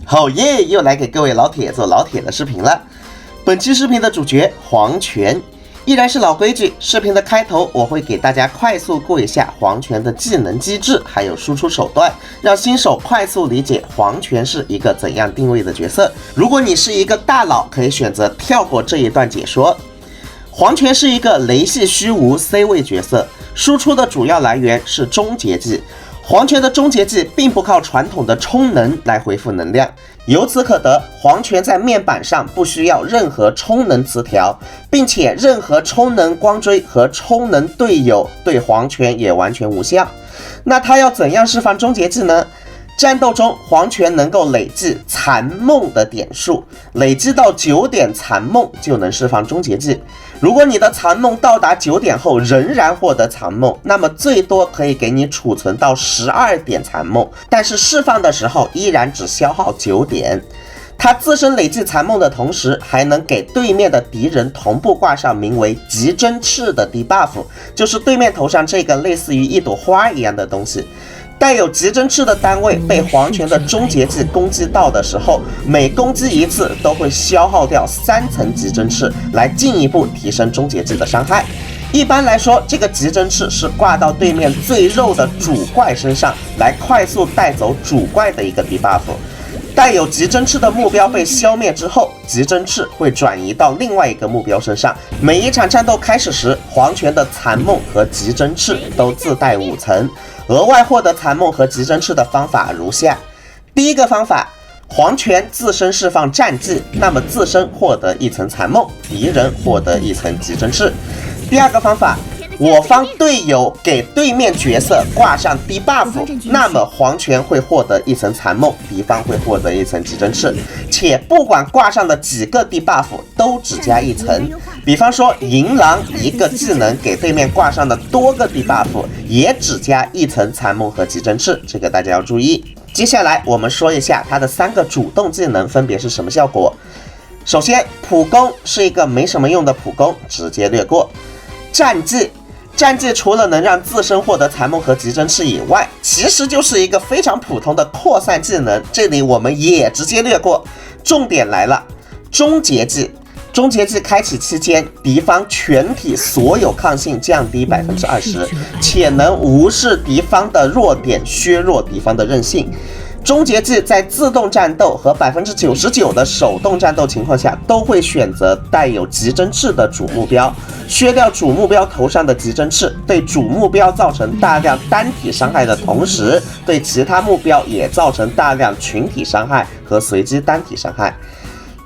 好耶，又来给各位老铁做老铁的视频了。本期视频的主角黄泉，依然是老规矩，视频的开头我会给大家快速过一下黄泉的技能机制，还有输出手段，让新手快速理解黄泉是一个怎样定位的角色。如果你是一个大佬，可以选择跳过这一段解说。黄泉是一个雷系虚无 C 位角色，输出的主要来源是终结技。黄泉的终结技并不靠传统的充能来恢复能量，由此可得，黄泉在面板上不需要任何充能词条，并且任何充能光锥和充能队友对黄泉也完全无效。那他要怎样释放终结技呢？战斗中，黄泉能够累计残梦的点数，累积到9点残梦就能释放终结技。如果你的残梦到达9点后仍然获得残梦，那么最多可以给你储存到12点残梦，但是释放的时候依然只消耗9点。它自身累计残梦的同时，还能给对面的敌人同步挂上名为极针翅的 debuff， 就是对面头上这个类似于一朵花一样的东西。带有极针翅的单位被黄泉的终结技攻击到的时候，每攻击一次都会消耗掉3层极针翅，来进一步提升终结技的伤害。一般来说，这个极针翅是挂到对面最肉的主怪身上，来快速带走主怪的一个 debuff。带有极针翅的目标被消灭之后，极针翅会转移到另外一个目标身上。每一场战斗开始时，黄泉的残梦和极针翅都自带5层。额外获得残梦和极针翅的方法如下：第一个方法，黄泉自身释放战技，那么自身获得1层残梦，敌人获得1层极针翅。第二个方法，我方队友给对面角色挂上 debuff， 那么黄泉会获得1层残梦，敌方会获得1层极针翅，且不管挂上的几个 debuff 都只加1层。比方说银狼一个技能给对面挂上的多个 debuff 也只加1层残梦和极针翅，这个大家要注意。接下来我们说一下它的3个主动技能分别是什么效果。首先，普攻是一个没什么用的普攻，直接略过。战技除了能让自身获得残梦和极针翅以外，其实就是一个非常普通的扩散技能，这里我们也直接略过。重点来了，终结技。终结技开启期间，敌方全体所有抗性降低 20%， 且能无视敌方的弱点，削弱敌方的韧性。终结技在自动战斗和 99% 的手动战斗情况下，都会选择带有极针翅的主目标，削掉主目标头上的极针翅，对主目标造成大量单体伤害的同时，对其他目标也造成大量群体伤害和随机单体伤害。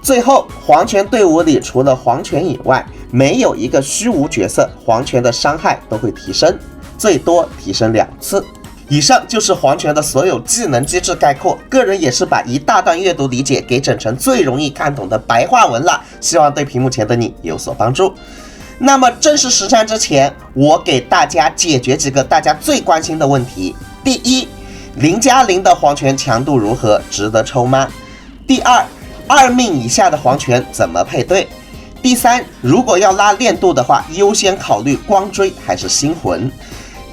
最后，黄泉队伍里除了黄泉以外，没有一个虚无角色黄泉的伤害都会提升，最多提升2次。以上就是黄泉的所有技能机制概括，个人也是把一大段阅读理解给整成最容易看懂的白话文了，希望对屏幕前的你有所帮助。那么正式实战之前，我给大家解决几个大家最关心的问题。第一，0+0的黄泉强度如何，值得抽吗？第二，2命以下的黄泉怎么配对？第三，如果要拉练度的话，优先考虑光锥还是星魂？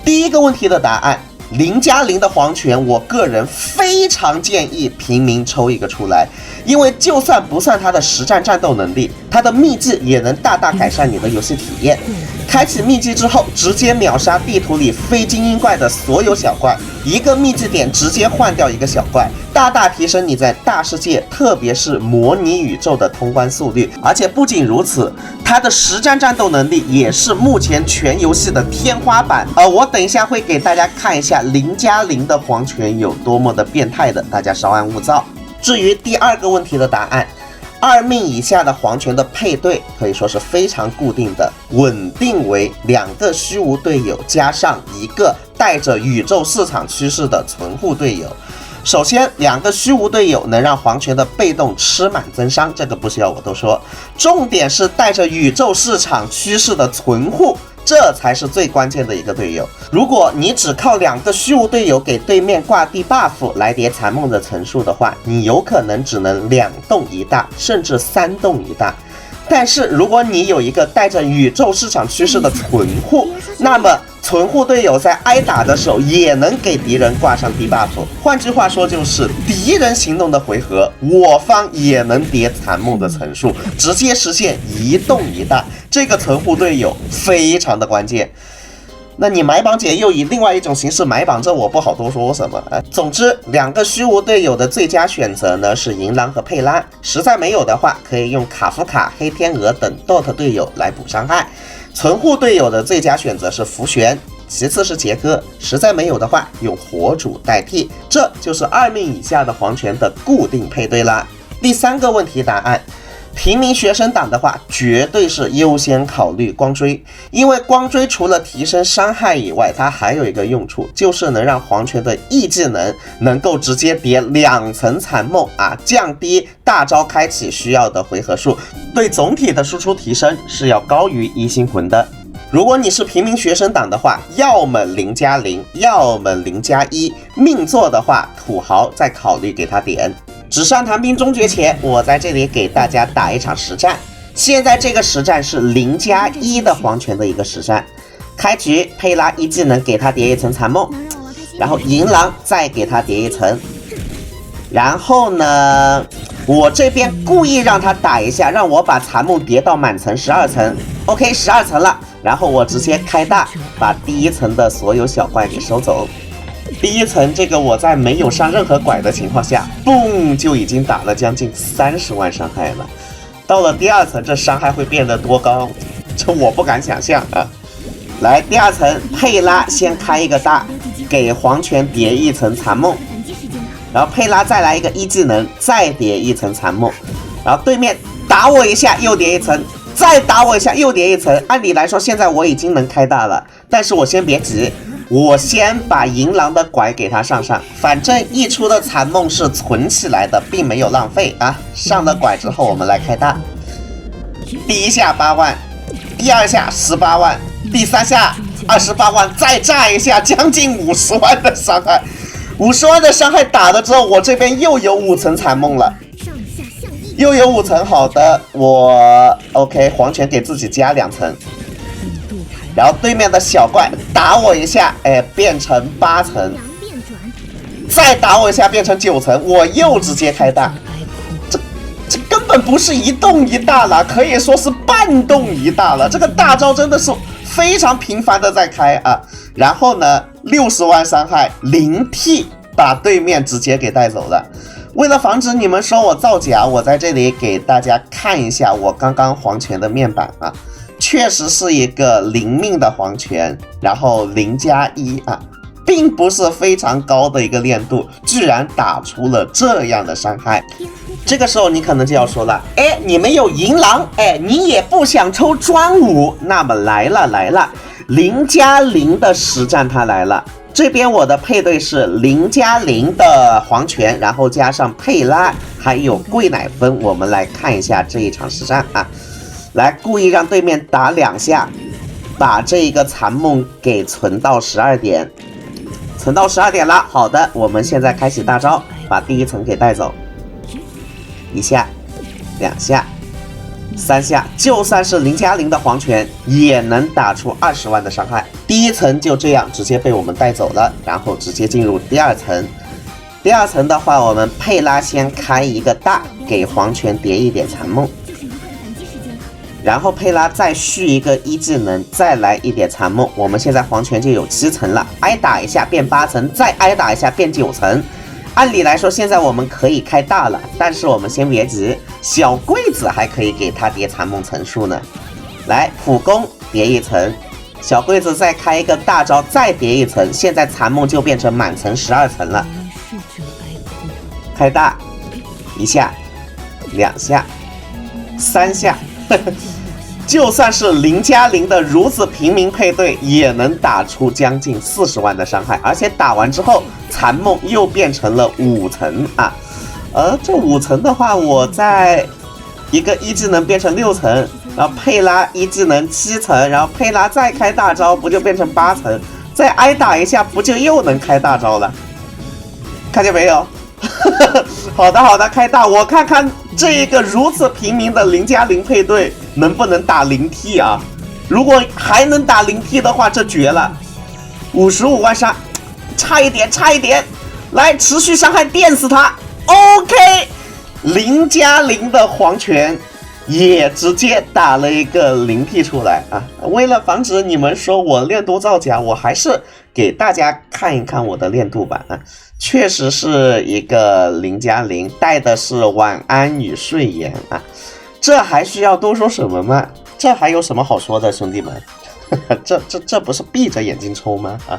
第一个问题的答案，0+0的黄泉，我个人非常建议平民抽一个出来，因为就算不算它的实战战斗能力，它的秘技也能大大改善你的游戏体验。开启秘技之后，直接秒杀地图里非精英怪的所有小怪，一个秘技点直接换掉一个小怪，大大提升你在大世界，特别是模拟宇宙的通关速率。而且不仅如此，它的实战战斗能力也是目前全游戏的天花板。我等一下会给大家看一下0+0的黄泉有多么的变态的，大家稍安勿躁。至于第二个问题的答案，2命以下的黄泉的配对可以说是非常固定的，稳定为2个虚无队友加上1个带着宇宙市场趋势的存护队友。首先，2个虚无队友能让黄泉的被动吃满增伤，这个不需要我多说。重点是带着宇宙市场趋势的存护，这才是最关键的一个队友。如果你只靠2个虚无队友给对面挂debuff来叠残梦的层数的话，你有可能只能2动1大，甚至3动1大。但是如果你有一个带着宇宙市场趋势的存护，那么存护队友在挨打的时候也能给敌人挂上低 buff。换句话说，就是敌人行动的回合，我方也能叠残梦的层数，直接实现一动一大。这个存护队友非常的关键。那你买榜姐又以另外一种形式买榜，这我不好多说什么。总之，两个虚无队友的最佳选择呢是银狼和佩拉，实在没有的话，可以用卡夫卡、黑天鹅等 DOT 队友来补伤害。存护队友的最佳选择是福玄，其次是杰哥，实在没有的话，用火主代替。这就是2命以下的黄泉的固定配对啦。第3个问题答案。平民学生党的话，绝对是优先考虑光追，因为光追除了提升伤害以外，它还有一个用处，就是能让黄泉的 E 技能能够直接叠2层残梦啊，降低大招开启需要的回合数，对总体的输出提升是要高于一星魂的。如果你是平民学生党的话，要么0+0，要么0+1，命座的话，土豪再考虑给他点。纸上谈兵终结前，我在这里给大家打一场实战。现在这个实战是0+1的黄泉的一个实战。开局佩拉一技能给他叠一层残梦，然后银狼再给他叠一层，然后呢，我这边故意让他打一下，让我把残梦叠到满层12层。OK， 12层了，然后我直接开大，把第1层的所有小怪给收走。第1层这个我在没有上任何拐的情况下，嘣就已经打了将近30万伤害了。到了第2层，这伤害会变得多高？这我不敢想象啊！来，第2层佩拉先开一个大，给黄泉叠1层残梦，然后佩拉再来一个1技能，再叠1层残梦，然后对面打我一下又叠1层，再打我一下又叠1层。按理来说现在我已经能开大了，但是我先别急。我先把银狼的拐给他上，反正溢出的残梦是存起来的，并没有浪费啊。上了拐之后，我们来开大。第1下8万，第2下18万，第3下28万，再炸一下，将近50万的伤害。50万的伤害打了之后，我这边又有5层残梦了，又有5层。好的，我 OK， 黄泉给自己加2层。然后对面的小怪打我一下，哎，变成8层，再打我一下变成9层，我又直接开大。这根本不是一动一大了，可以说是半动一大了。这个大招真的是非常频繁的在开啊。然后呢，60万伤害0T 把对面直接给带走了。为了防止你们说我造假，我在这里给大家看一下我刚刚黄泉的面板啊。确实是一个0命的黄泉，然后0+1啊，并不是非常高的一个练度，居然打出了这样的伤害。这个时候你可能就要说了，哎，你们有银狼，哎，你也不想抽专武，那么来了，0+0的实战它来了。这边我的配对是0+0的黄泉，然后加上佩拉，还有贵奶芬。我们来看一下这一场实战啊。来，故意让对面打2下，把这一个残梦给存到12点，存到12点了。好的，我们现在开启大招，把第1层给带走。1下、2下、3下，就算是0+0的黄泉，也能打出20万的伤害。第1层就这样直接被我们带走了，然后直接进入第2层。第2层的话，我们佩拉先开一个大，给黄泉叠一点残梦。然后佩拉再续一个1技能，再来一点残梦。我们现在黄泉就有7层了，挨打一下变8层，再挨打一下变9层。按理来说，现在我们可以开大了，但是我们先别急，小柜子还可以给他叠残梦层数呢。来，普攻叠1层，小柜子再开一个大招，再叠1层，现在残梦就变成满层12层了。开大1下、2下、3下。就算是0+0的如此平民配对，也能打出将近40万的伤害，而且打完之后，残梦又变成了5层啊！这5层的话，我在一个1技能变成6层，然后佩拉1技能7层，然后佩拉再开大招，不就变成8层？再挨打一下，不就又能开大招了？看见没有？好的，开大，我看看这个如此平民的0+0配对能不能打0T 啊？如果还能打0T的话，这绝了。55万杀，差一点，来持续伤害电死他。OK， 0+0的黄泉也直接打了一个0T 出来啊！为了防止你们说我练度造假，我还是给大家看一看我的练度版啊，确实是一个0+0，带的是晚安与睡颜啊，这还需要多说什么吗？这还有什么好说的，兄弟们？这不是闭着眼睛抽吗？啊！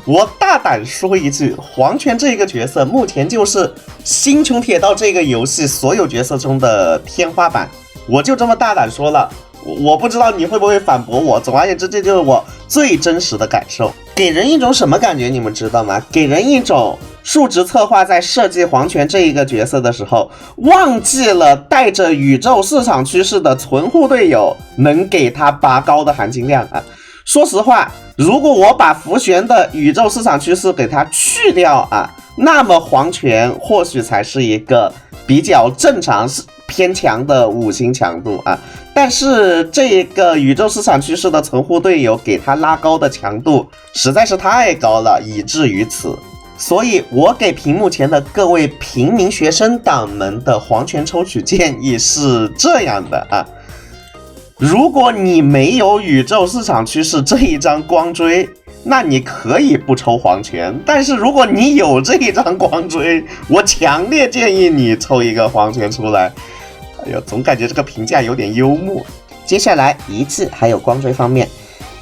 我大胆说一句，黄泉这个角色目前就是星穹铁道这个游戏所有角色中的天花板，我就这么大胆说了。我不知道你会不会反驳我。总而言之，这就是我最真实的感受。给人一种什么感觉？你们知道吗？给人一种数值策划在设计黄泉这一个角色的时候，忘记了带着宇宙市场趋势的存护队友能给他拔高的含金量啊！说实话，如果我把福玄的宇宙市场趋势给它去掉啊，那么黄泉或许才是一个比较正常偏强的5星强度啊。但是这个宇宙市场趋势的存护队友给它拉高的强度实在是太高了，以至于此。所以我给屏幕前的各位平民学生党们的黄泉抽取建议是这样的啊。如果你没有宇宙市场趋势这一张光锥，那你可以不抽黄泉，但是如果你有这一张光锥，我强烈建议你抽一个黄泉出来。哎呦，总感觉这个评价有点幽默。接下来仪器还有光锥方面，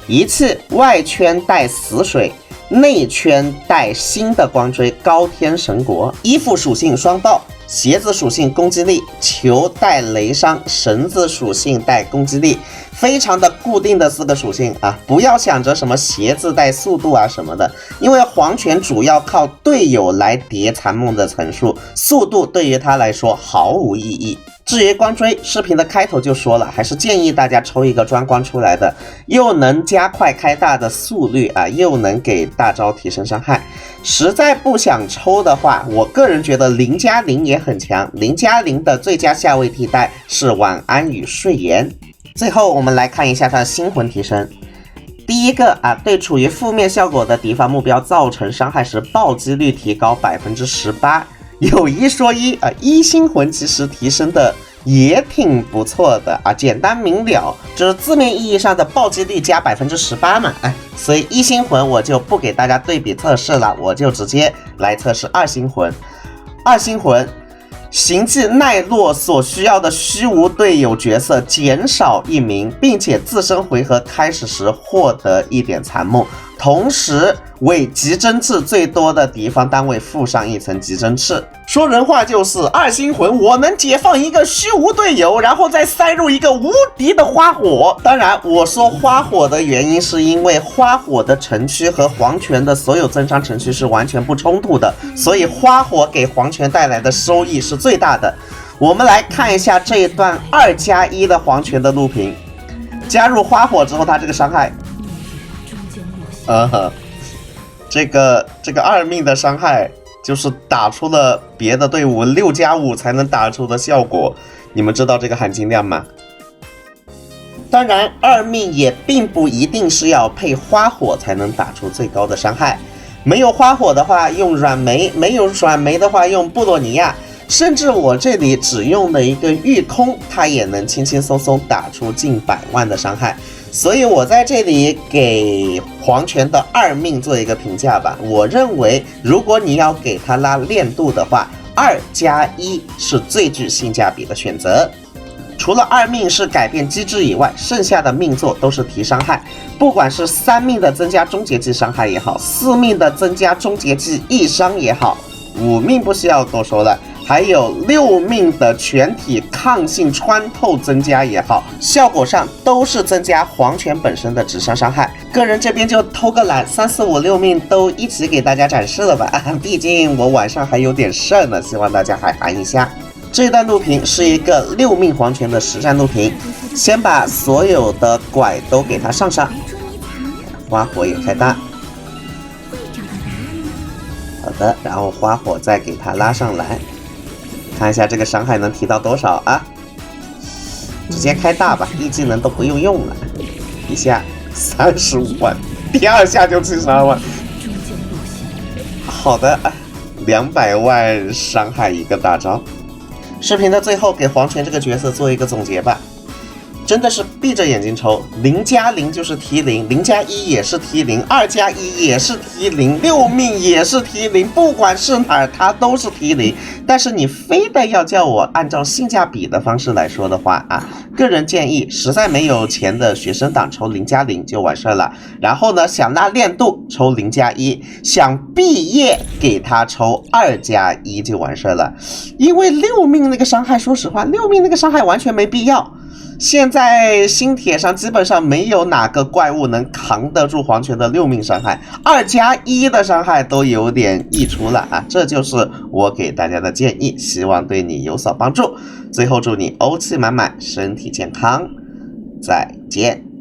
仪器外圈带死水，内圈带新的光锥高天神国，衣服属性双道，鞋子属性攻击力，球带雷伤，绳子属性带攻击力，非常的固定的4个属性啊！不要想着什么鞋子带速度啊什么的，因为黄泉主要靠队友来叠残梦的层数，速度对于他来说毫无意义。至于光锥，视频的开头就说了，还是建议大家抽一个专光出来的，又能加快开大的速率啊，又能给大招提升伤害。实在不想抽的话，我个人觉得0+0也很强，0+0的最佳下位替代是晚安与睡颜。最后我们来看一下它的星魂提升。第一个啊，对处于负面效果的敌方目标造成伤害时，暴击率提高18%。有一说一啊，1星魂其实提升的也挺不错的啊，简单明了，就是字面意义上的暴击率加18%嘛，哎，所以1星魂我就不给大家对比测试了，我就直接来测试2星魂。2星魂行迹奈落所需要的虚无队友角色减少1名，并且自身回合开始时获得1点残梦，同时为极真刺最多的敌方单位附上1层极真刺。说人话就是2星魂我能解放一个虚无队友，然后再塞入一个无敌的花火。当然我说花火的原因是因为花火的城区和黄泉的所有增伤城区是完全不冲突的，所以花火给黄泉带来的收益是最大的。我们来看一下这一段2+1的黄泉的录屏，加入花火之后它这个伤害这个2命的伤害就是打出了别的队伍6+5才能打出的效果，你们知道这个含金量吗？当然2命也并不一定是要配花火才能打出最高的伤害，没有花火的话用软梅，没有软梅的话用布洛尼亚，甚至我这里只用了一个御空，它也能轻轻松松打出近100万的伤害。所以我在这里给黄泉的2命做一个评价吧。我认为如果你要给他拉练度的话，2+1是最具性价比的选择。除了2命是改变机制以外，剩下的命座都是提伤害，不管是3命的增加终结技伤害也好，4命的增加终结技1伤也好，5命不需要多说了，还有6命的全体抗性穿透增加也好，效果上都是增加黄泉本身的直伤伤害。个人这边就偷个懒，3、4、5、6命都一起给大家展示了吧，毕竟我晚上还有点事儿呢，希望大家海涵一下。这段录屏是一个6命黄泉的实战录屏，先把所有的拐都给它上，花火也开大。好的，然后花火再给它拉上来，看一下这个伤害能提到多少啊？直接开大吧，1技能都不用了，一下35万，第2下就72万，好的，200万伤害一个大招。视频的最后给黄泉这个角色做一个总结吧。真的是闭着眼睛抽，0+0就是T0，0+1也是T0，2+1也是T0，6命也是T0，不管是哪儿它都是T0。但是你非得要叫我按照性价比的方式来说的话个人建议实在没有钱的学生党抽0+0就完事儿了。然后呢，想拉练度抽0+1，想毕业给他抽2+1就完事儿了。因为6命那个伤害，说实话，6命那个伤害完全没必要。现在新帖上基本上没有哪个怪物能扛得住黄泉的6命伤害，2+1的伤害都有点溢出了这就是我给大家的建议，希望对你有所帮助。最后祝你欧气满满，身体健康，再见。